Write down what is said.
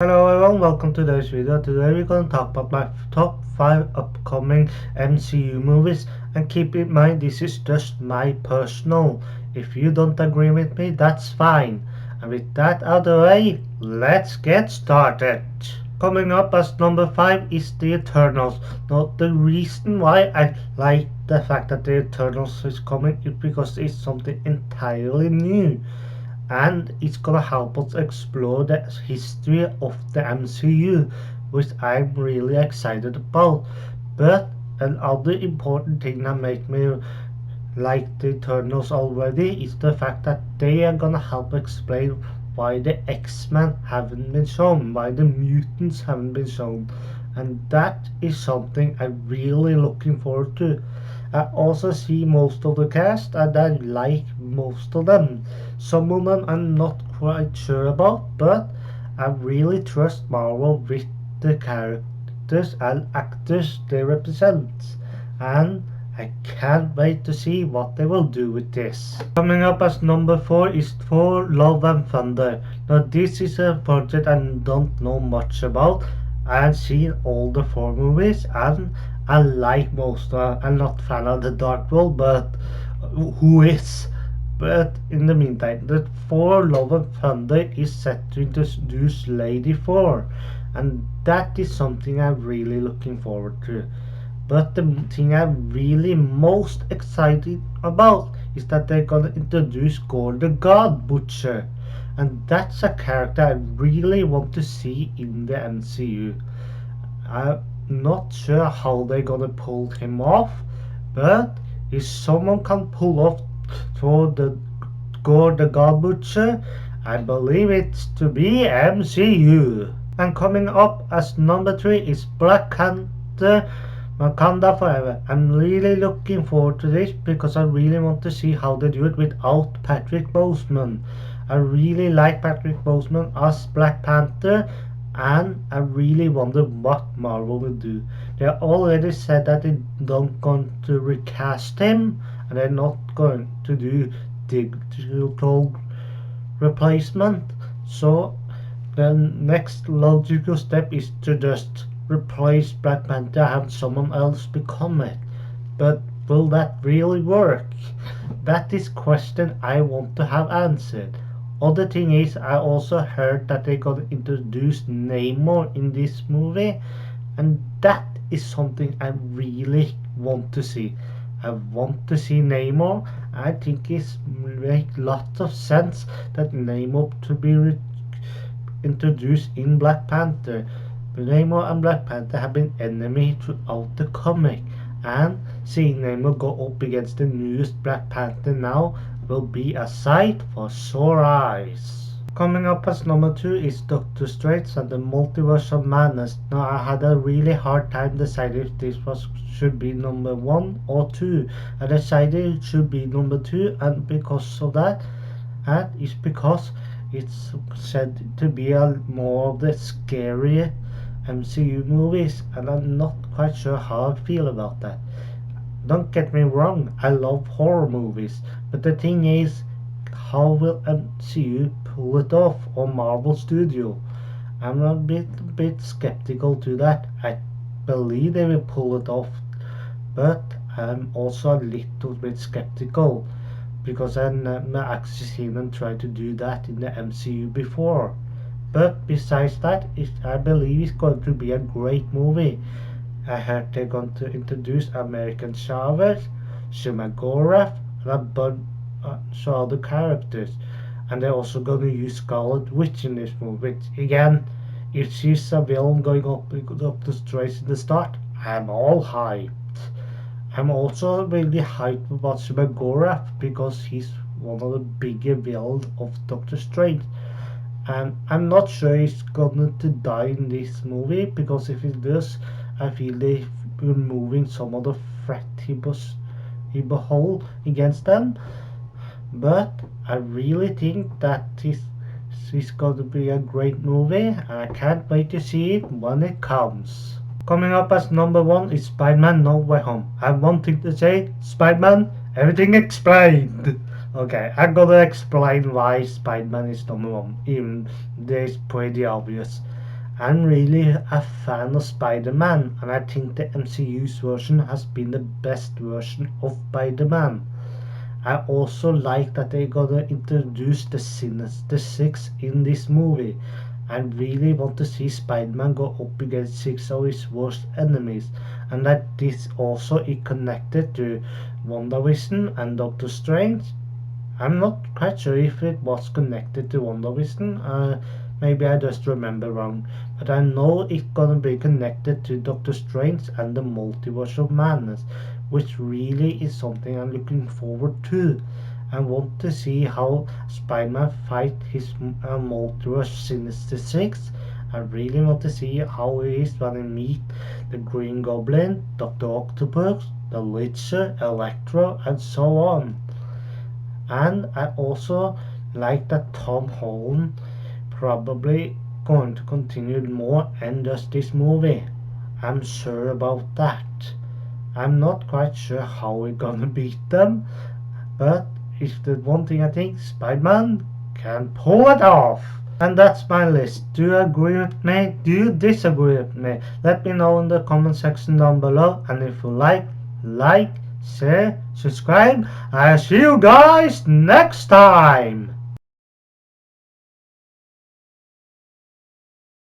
Hello everyone, welcome to today's video. Today we're going to talk about my top 5 upcoming MCU movies, and keep in mind this is just my personal. If you don't agree with me, that's fine. And with that out of the way, let's get started. Coming up as number 5 is The Eternals. Now the reason why I like the fact that The Eternals is coming is because it's something entirely new, and it's gonna help us explore the history of the MCU, which I'm really excited about. But another important thing that makes me like the Eternals already is the fact that they are gonna help explain why the X-Men haven't been shown, why the mutants haven't been shown, and that is something I'm really looking forward to. I also see most of the cast and I like most of them. Some of them I'm not quite sure about, but I really trust Marvel with the characters and actors they represent, and I can't wait to see what they will do with this. Coming up as number 4 is Thor Love and Thunder. Now this is a project I don't know much about. I have seen all the 4 movies and I like most of them. I'm not a fan of the Dark World, but who is? But in the meantime, the Thor Love and Thunder is set to introduce Lady Thor, and that is something I'm really looking forward to. But the thing I'm really most excited about is that they're gonna introduce Gore the God Butcher. And that's a character I really want to see in the MCU. I'm not sure how they're gonna pull him off, but if someone can pull off for the Gore the God Butcher, I believe it's to be MCU. And coming up as number 3 is Black Panther Wakanda Forever. I'm really looking forward to this because I really want to see how they do it without Patrick Boseman. I really like Patrick Boseman as Black Panther, and I really wonder what Marvel will do. They already said that they're not going to recast him, and they're not going to do digital replacement. So the next logical step is to just replace Black Panther and have someone else become it. But will that really work? That is question I want to have answered. Other thing is, I also heard that they gonna introduce Namor in this movie, and that is something I really want to see. I want to see Namor. I think it makes lots of sense that Namor to be introduced in Black Panther. Namor and Black Panther have been enemies throughout the comic, and seeing Namor go up against the newest Black Panther now will be a sight for sore eyes. Coming up as number 2 is Doctor Straits and the Multiverse of Madness. Now I had a really hard time deciding if this should be number 1 or 2. I decided it should be number 2, and because of that, and it's because it's said to be a more of the scary MCU movies, and I'm not quite sure how I feel about that. Don't get me wrong, I love horror movies, but the thing is, how will MCU pull it off, or Marvel Studio? I'm a bit skeptical to that. I believe they will pull it off, but I'm also a little bit skeptical because I've never actually seen them try to do that in the MCU before. But besides that, I believe it's going to be a great movie. I heard they're going to introduce American Chavez, Shumagorath, and a bunch of other characters. And they're also going to use Scarlet Witch in this movie. Which, again, if she's a villain going up the streets in the start, I'm all hyped. I'm also really hyped about Shumagorath because he's one of the bigger villains of Doctor Strange. And I'm not sure he's going to die in this movie, because if he does, I feel they're removing some of the threat he behold against them. But I really think that is going to be a great movie, and I can't wait to see it when it comes. Coming up as number 1 is Spiderman No Way Home. I have one thing to say, Spiderman, everything explained. Okay, I'm gonna explain why Spiderman is number 1, even though it's pretty obvious. I'm really a fan of Spider-Man, and I think the MCU's version has been the best version of Spider-Man. I also like that they gonna introduce the Sinister Six in this movie. I really want to see Spider-Man go up against six of his worst enemies, and that this also is connected to WandaVision and Doctor Strange. I'm not quite sure if it was connected to WandaVision. Maybe I just remember wrong, but I know it's gonna be connected to Doctor Strange and the Multiverse of Madness, which really is something I'm looking forward to. I want to see how Spider-Man fight his multiverse Sinister Six. I really want to see how he is when he meet the Green Goblin, Doctor Octopus, the Witcher, Electro, and so on. And I also like that Tom Holland probably going to continue more than just this movie. I'm sure about that. I'm not quite sure how we're gonna beat them, but if the one thing I think Spider-Man can pull it off. And that's my list. Do you agree with me? Do you disagree with me? Let me know in the comment section down below. And if you like, share, subscribe. I'll see you guys next time.